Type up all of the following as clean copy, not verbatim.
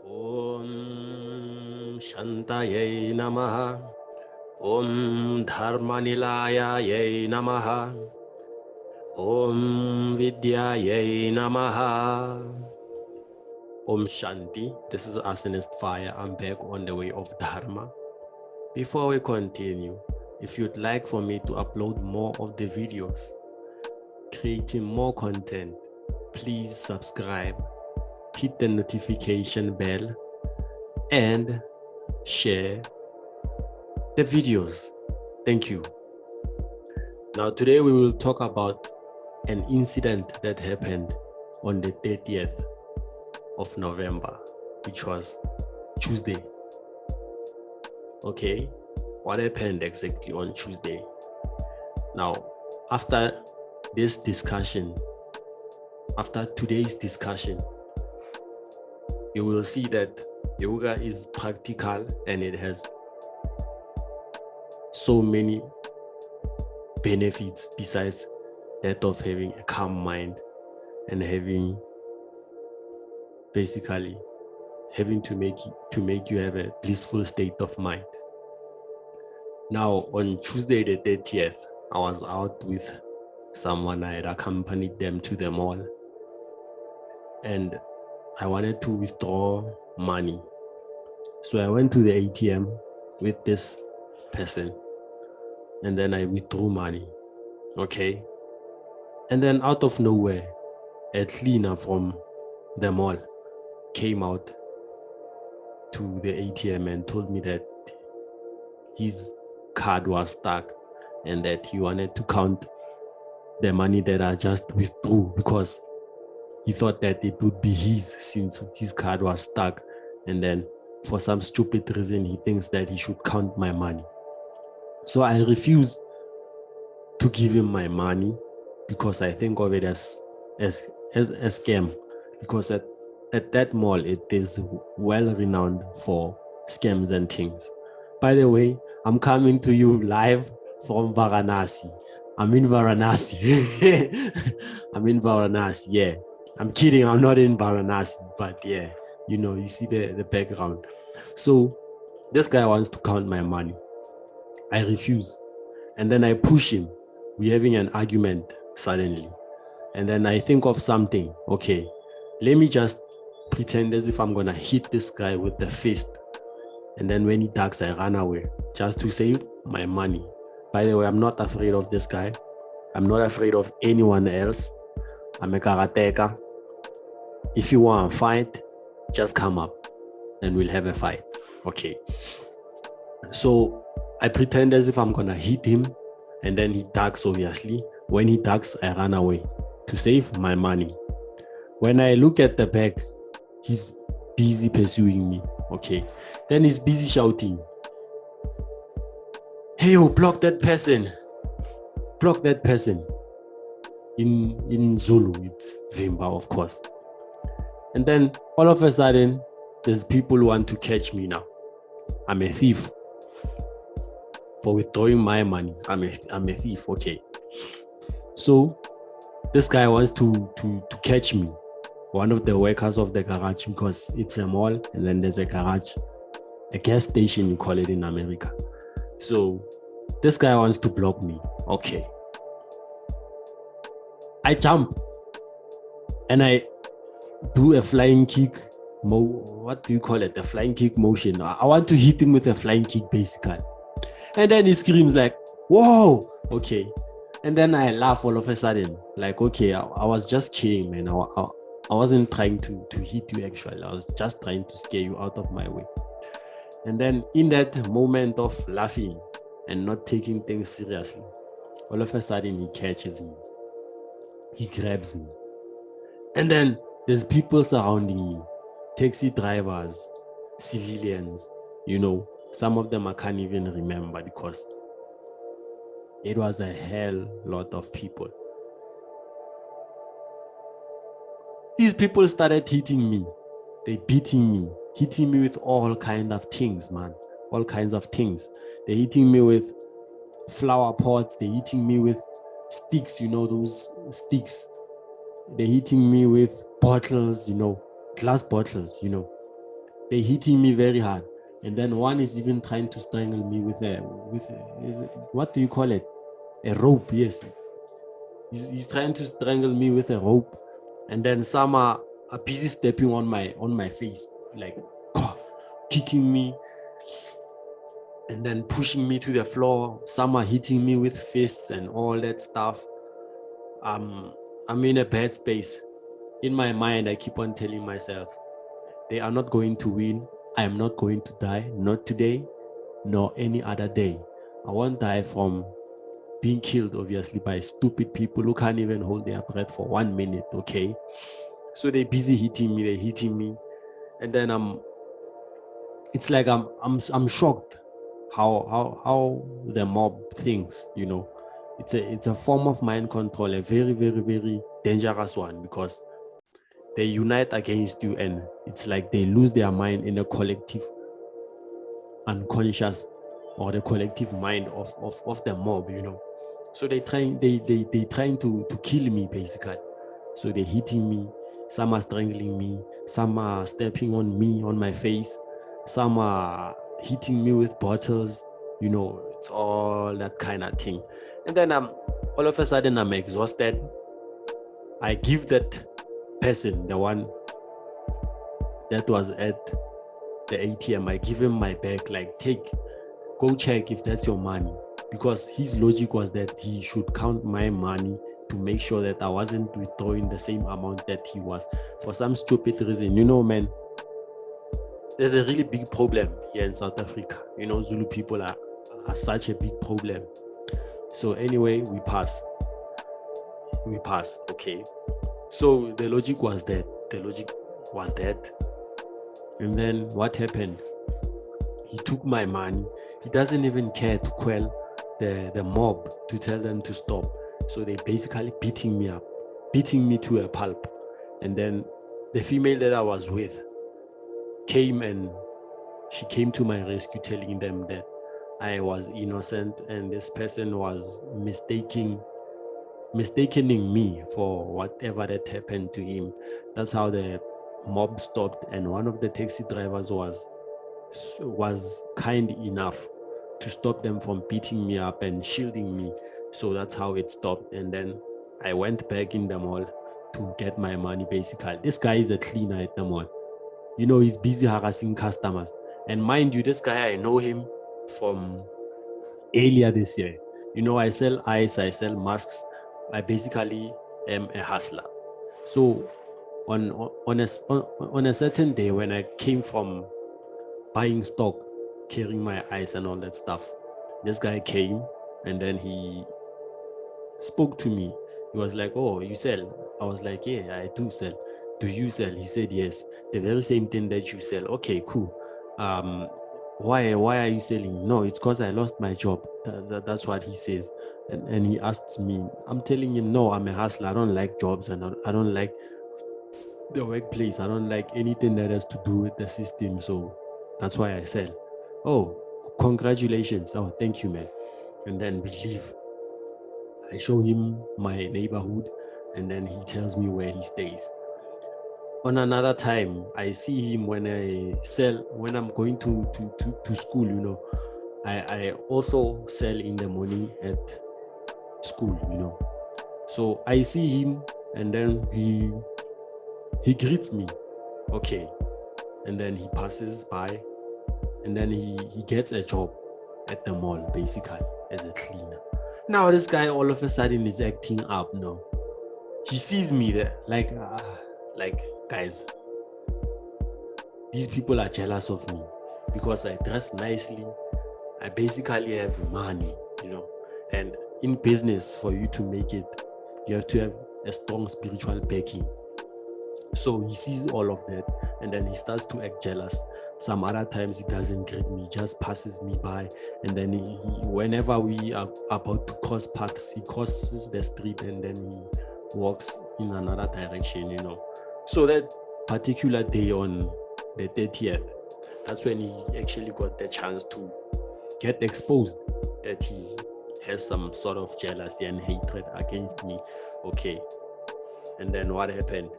Om Shantaye Namaha. Om Dharma Nilayaya Namaha. Om Vidyaye Namaha. Om Shanti. This is Arsonist Fire. I'm back on the way of Dharma. Before we continue, if you'd like for me to upload more of the videos, creating more content, please subscribe, hit the notification bell, and share the videos. Thank you. Now today we will talk about an incident that happened on the 30th of November, which was Tuesday. Okay, what happened exactly on Tuesday? Now, after today's discussion, you will see that yoga is practical and it has so many benefits besides that of having a calm mind and having to make you have a blissful state of mind. Now on Tuesday the 30th, I was out with someone. I had accompanied them to the mall and I wanted to withdraw money. So I went to the ATM with this person and then I withdrew money. Okay. And then out of nowhere, a cleaner from the mall came out to the ATM and told me that his card was stuck and that he wanted to count the money that I just withdrew because he thought that it would be his since his card was stuck, and then for some stupid reason he thinks that he should count my money. So I refuse to give him my money because I think of it as a scam, because at that mall it is well renowned for scams and things. By the way, I'm coming to you live from Varanasi. I'm in Varanasi. Yeah. I'm kidding, I'm not in Varanasi, but yeah, you see the background. So this guy wants to count my money. I refuse. And then I push him. We're having an argument suddenly. And then I think of something. Okay, let me just pretend as if I'm going to hit this guy with the fist. And then when he ducks, I run away just to save my money. By the way, I'm not afraid of this guy. I'm not afraid of anyone else. I'm a karateka. If you want to fight, just come up and we'll have a fight. Okay. So I pretend as if I'm going to hit him and then he ducks, obviously. When he ducks, I run away to save my money. When I look at the back, he's busy pursuing me. Okay. Then he's busy shouting, "Hey, yo, block that person. Block that person." In Zulu, it's Vimba, of course. And then all of a sudden, there's people who want to catch me now. I'm a thief. For withdrawing my money, I'm a thief. Okay. So this guy wants to catch me. One of the workers of the garage, because it's a mall and then there's a garage, a gas station, you call it in America. So this guy wants to block me. Okay. I jump and I do a flying kick. What do you call it? The flying kick motion. I want to hit him with a flying kick, basically. And then he screams like, "Whoa!" Okay. And then I laugh all of a sudden. Like, okay, I was just kidding, man. I wasn't trying to hit you, actually. I was just trying to scare you out of my way. And then in that moment of laughing and not taking things seriously, all of a sudden he catches me. He grabs me. And then there's people surrounding me. Taxi drivers, civilians, some of them I can't even remember because it was a hell lot of people. These people started hitting me. They beating me, hitting me with all kinds of things, man. All kinds of things. They're hitting me with flower pots. They're hitting me with sticks, those sticks. They're hitting me with bottles, glass bottles, They're hitting me very hard. And then one is even trying to strangle me with what do you call it? A rope, yes. He's trying to strangle me with a rope. And then some are busy stepping on my face, like kicking me and then pushing me to the floor. Some are hitting me with fists and all that stuff. I'm in a bad space. In my mind, I keep on telling myself, they are not going to win. I am not going to die, not today, nor any other day. I won't die from being killed, obviously, by stupid people who can't even hold their breath for 1 minute, okay? So they're busy hitting me, and then it's like I'm shocked how the mob thinks, you know. It's a form of mind control, a very, very, very dangerous one, because they unite against you, and it's like they lose their mind in a collective unconscious or the collective mind of the mob, you know. So they trying to kill me, basically. So they're hitting me, some are strangling me, some are stepping on me, on my face, some are hitting me with bottles, you know. It's all that kind of thing. And then all of a sudden I'm exhausted. I give that person, the one that was at the ATM, I give him my bag, like, go check if that's your money, because his logic was that he should count my money to make sure that I wasn't withdrawing the same amount that he was, for some stupid reason. You know, man, there's a really big problem here in South Africa. You know, Zulu people are such a big problem. So anyway, we pass, okay. So the logic was that, and then what happened? He took my money. He doesn't even care to quell the mob, to tell them to stop. So they basically beating me to a pulp. And then the female that I was with came, and she came to my rescue, telling them that I was innocent and this person was mistaking me for whatever that happened to him. That's how the mob stopped, and one of the taxi drivers was kind enough to stop them from beating me up and shielding me. So that's how it stopped. And then I went back in the mall to get my money, basically. This guy is a cleaner at the mall. You know, he's busy harassing customers. And mind you, this guy, I know him from earlier this year. You know, I sell ice, I sell masks. I basically am a hustler. So on a certain day, when I came from buying stock, carrying my ice and all that stuff, this guy came, and then he spoke to me. He was like, "Oh, you sell?" I was like, "Yeah, I do sell." "Do you sell?" He said, "Yes." "The very same thing that you sell." "Okay, cool. Why are you selling?" "No, it's because I lost my job." That's what he says. And he asks me, I'm telling him, no, I'm a hustler. I don't like jobs, and I don't like the workplace. I don't like anything that has to do with the system. So that's why I sell. "Oh, congratulations." "Oh, thank you, man." And then we leave. I show him my neighborhood, and then he tells me where he stays. On another time, I see him when I'm going to school, you know. I also sell in the morning at school, you know. So I see him, and then he greets me, okay. And then he passes by, and then he gets a job at the mall, basically, as a cleaner. Now this guy all of a sudden is acting up now. He sees me there, like guys, these people are jealous of me because I dress nicely. I basically have money, you know. And in business, for you to make it, you have to have a strong spiritual backing. So he sees all of that, and then he starts to act jealous. Some other times he doesn't greet me, just passes me by, and then he whenever we are about to cross paths, he crosses the street and then he walks in another direction, you know. So that particular day, on the 30th, that's when he actually got the chance to get exposed that he has some sort of jealousy and hatred against me, okay. And then what happened?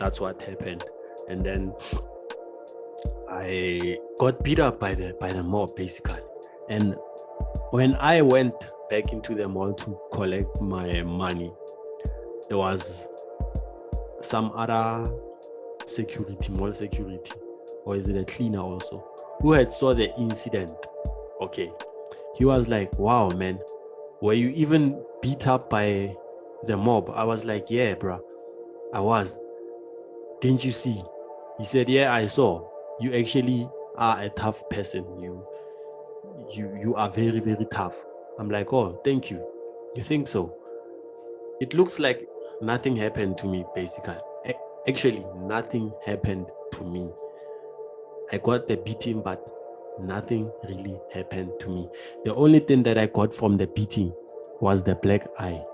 That's what happened. And then I got beat up by the mob basically. And when I went back into the mall to collect my money, there was some other security, mall security, or is it a cleaner also, who had saw the incident. Okay. He was like, wow, man, were you even beat up by the mob? I was like, yeah, bro, I was. Didn't you see? He said, yeah, I saw. You actually are a tough person. You are very, very tough. I'm like, oh, thank you. You think so? It looks like nothing happened to me, basically. Actually, nothing happened to me. I got the beating, but nothing really happened to me. The only thing that I got from the beating was the black eye,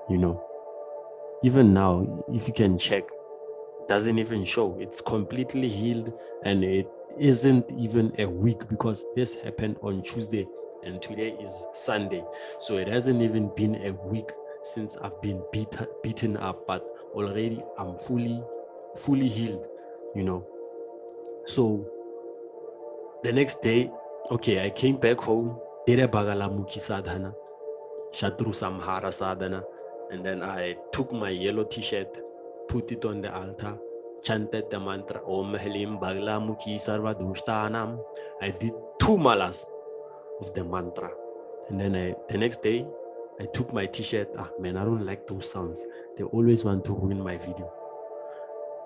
Even now, if you can check, it doesn't even show. It's completely healed, and it isn't even a week because this happened on Tuesday and today is Sunday. So it hasn't even been a week since I've been beaten up, but already I'm fully healed, So the next day, okay, I came back home, did a Bagalamuki Sadhana, Shatru Samhara Sadhana, and then I took my yellow t-shirt, put it on the altar, chanted the mantra Om Halim Bagalamuki Sarva Dushtanam. I did 2 malas of the mantra. And then the next day, I took my t-shirt. Man, I don't like those sounds. They always want to ruin my video.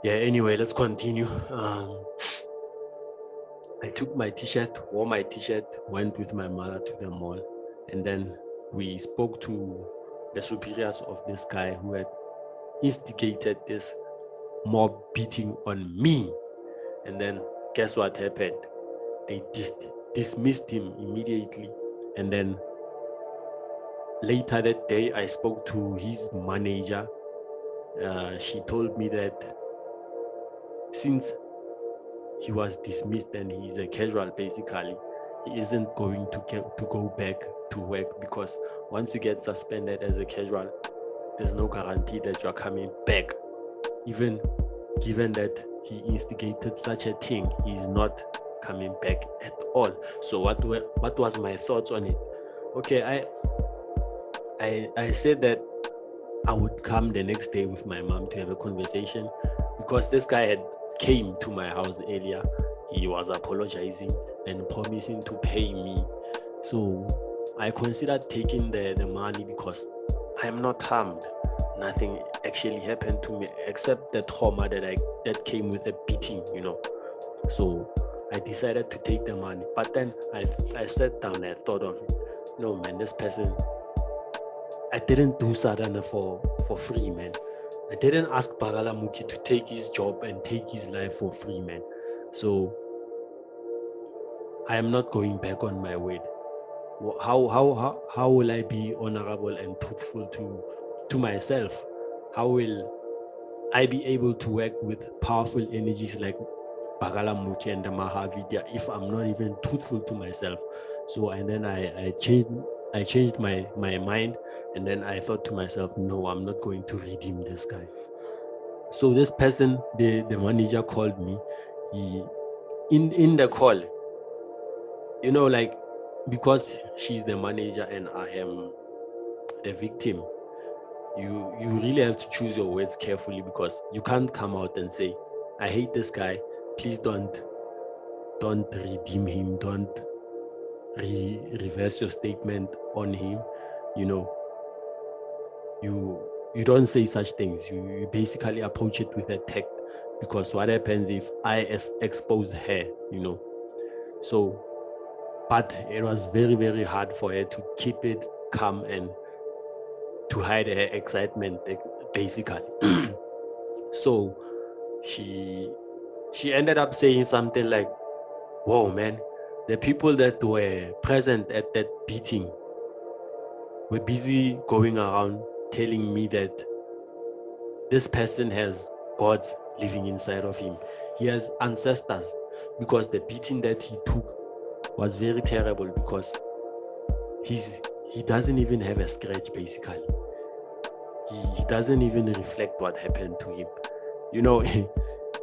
Yeah, anyway, let's continue. I took my t-shirt, wore my t-shirt, went with my mother to the mall, and then we spoke to the superiors of this guy who had instigated this mob beating on me. And then guess what happened? They dismissed him immediately. And then later that day, I spoke to his manager. She told me that since he was dismissed and he's a casual basically, he isn't going to go back to work, because once you get suspended as a casual, there's no guarantee that you're coming back. Even given that he instigated such a thing, he's not coming back at all. So what was my thoughts on it? Okay, I said that I would come the next day with my mom to have a conversation, because this guy had came to my house earlier. He was apologizing and promising to pay me. So I considered taking the money because I'm not harmed. Nothing actually happened to me except the trauma that came with a beating, So I decided to take the money. But then I sat down and I thought of it. No, man, this person, I didn't do sadhana for free, man. I didn't ask Bagalamuki to take his job and take his life for free, man. So I am not going back on my word. How will I be honorable and truthful to myself? How will I be able to work with powerful energies like Bagalamuki and the Mahavidya if I'm not even truthful to myself? So, and then I changed my mind, and then I thought to myself, no, I'm not going to redeem this guy. So this person, the manager called me. He in the call, like, because she's the manager and I am the victim, you really have to choose your words carefully, because you can't come out and say, I hate this guy, please don't redeem him, don't reverse your statement on him. You don't say such things. You basically approach it with a tact, because what happens if I expose her, So, but it was very, very hard for her to keep it calm and to hide her excitement, basically. So she ended up saying something like, whoa, man, the people that were present at that beating were busy going around telling me that this person has gods living inside of him. He has ancestors, because the beating that he took was very terrible, because he doesn't even have a scratch, basically. He doesn't even reflect what happened to him.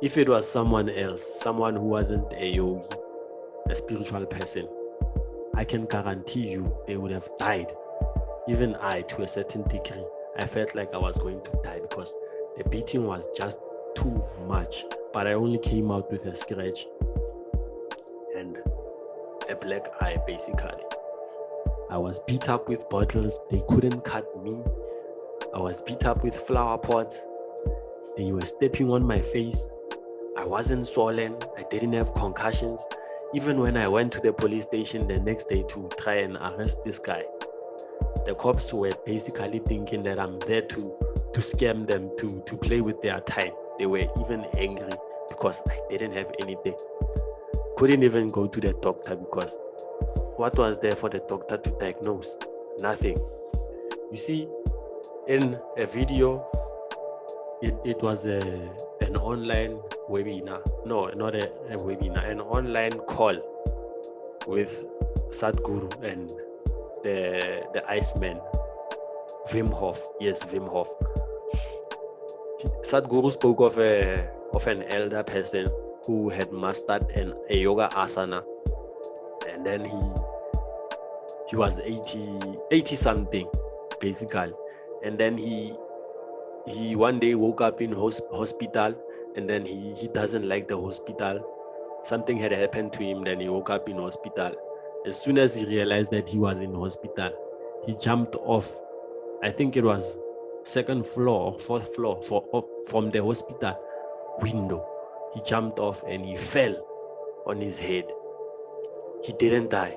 If it was someone else, someone who wasn't a yogi, a spiritual person, I can guarantee you they would have died. Even I, to a certain degree, I felt like I was going to die because the beating was just too much. But I only came out with a scratch and a black eye, basically. I was beat up with bottles. They couldn't cut me. I was beat up with flower pots. They were stepping on my face. I wasn't swollen. I didn't have concussions. Even when I went to the police station the next day to try and arrest this guy, the cops were basically thinking that I'm there to scam them, to play with their time. They were even angry because I didn't have anything. Couldn't even go to the doctor because what was there for the doctor to diagnose? Nothing. You see, in a video, it was an online webinar. No, not a webinar, an online call with Sadhguru and the Iceman, Wim Hof. Yes, Wim Hof. Sadhguru spoke of an elder person who had mastered a yoga asana, and then he was 80 something basically, and then he one day woke up in hospital, and then he doesn't like the hospital. Something had happened to him, then he woke up in hospital. As soon as he realized that he was in hospital, he jumped off. I think it was second floor or fourth floor from the hospital window. He jumped off and he fell on his head. He didn't die.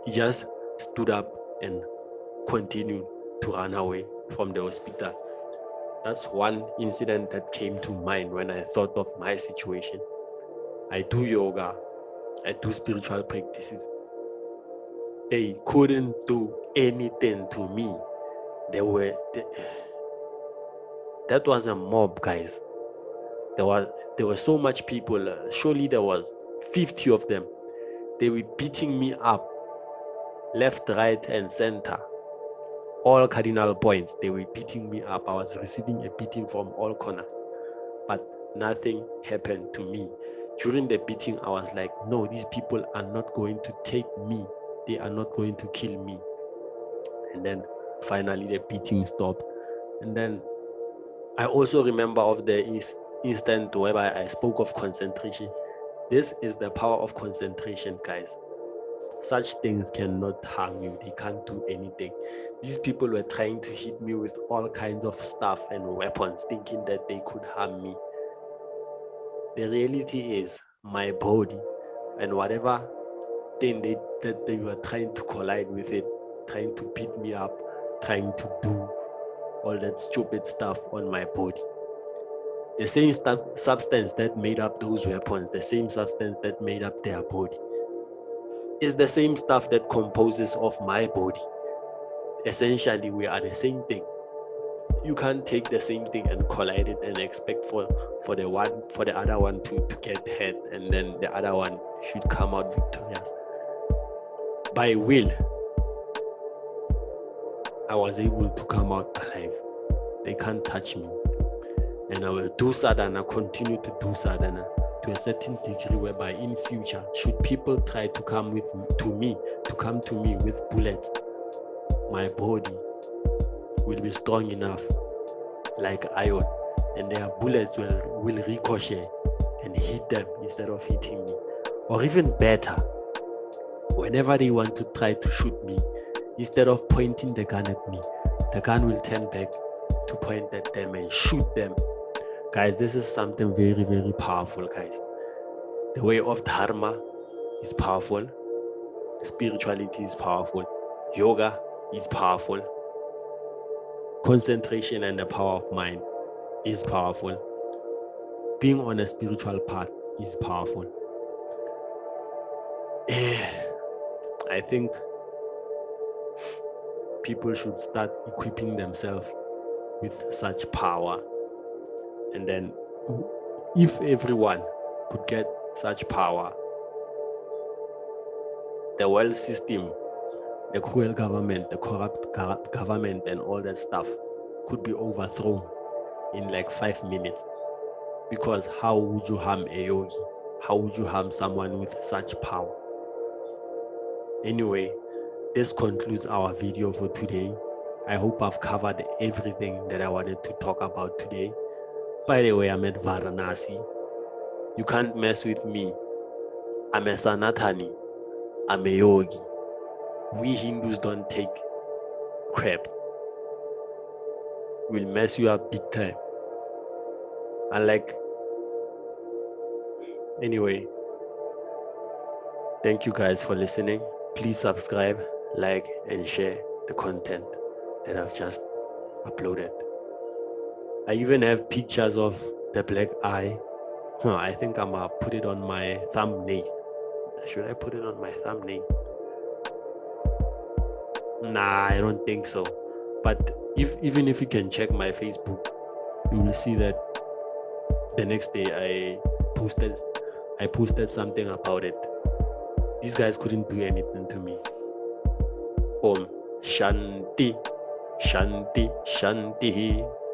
He just stood up and continued to run away from the hospital. That's one incident that came to mind when I thought of my situation. I do yoga. I do spiritual practices. They couldn't do anything to me. That was a mob, guys. There were so much people. Surely there was 50 of them. They were beating me up, left, right, and center. All cardinal points, they were beating me up. I was receiving a beating from all corners, but nothing happened to me. During the beating, I was like, no, these people are not going to take me. They are not going to kill me. And then finally the beating stopped. And then I also remember of the instant whereby I spoke of concentration. This is the power of concentration, guys. Such things cannot harm you. They can't do anything. These people were trying to hit me with all kinds of stuff and weapons, thinking that they could harm me. The reality is my body and whatever thing that they were trying to collide with it, trying to beat me up, trying to do all that stupid stuff on my body. The same substance that made up those weapons, the same substance that made up their body, is the same stuff that composes of my body. Essentially, we are the same thing. You can't take the same thing and collide it and expect for the other one to get hurt, and then the other one should come out victorious. By will, I was able to come out alive. They can't touch me. And I will do sadhana, continue to do sadhana to a certain degree whereby in future, should people try to come to me with bullets, my body will be strong enough like iron, and their bullets will ricochet and hit them instead of hitting me. Or even better, whenever they want to try to shoot me, instead of pointing the gun at me, the gun will turn back to point at them and shoot them. Guys, this is something very, very powerful, guys. The way of Dharma is powerful. Spirituality is powerful. Yoga is powerful. Concentration and the power of mind is powerful. Being on a spiritual path is powerful. I think people should start equipping themselves with such power. And then if everyone could get such power, the world system, the cruel government, the corrupt government and all that stuff could be overthrown in like 5 minutes. Because how would you harm a yogi? How would you harm someone with such power? Anyway, this concludes our video for today. I hope I've covered everything that I wanted to talk about today. By the way, I'm at Varanasi. You can't mess with me. I'm a Sanatani. I'm a yogi. We Hindus don't take crap. We'll mess you up big time. Anyway, thank you guys for listening. Please subscribe, like, and share the content that I've just uploaded. I even have pictures of the black eye. I think I'm gonna put it on my thumbnail. Should I put it on my thumbnail? Nah, I don't think so. But even if you can check my Facebook, you will see that the next day I posted something about it. These guys couldn't do anything to me. Om Shanti, Shanti, Shanti.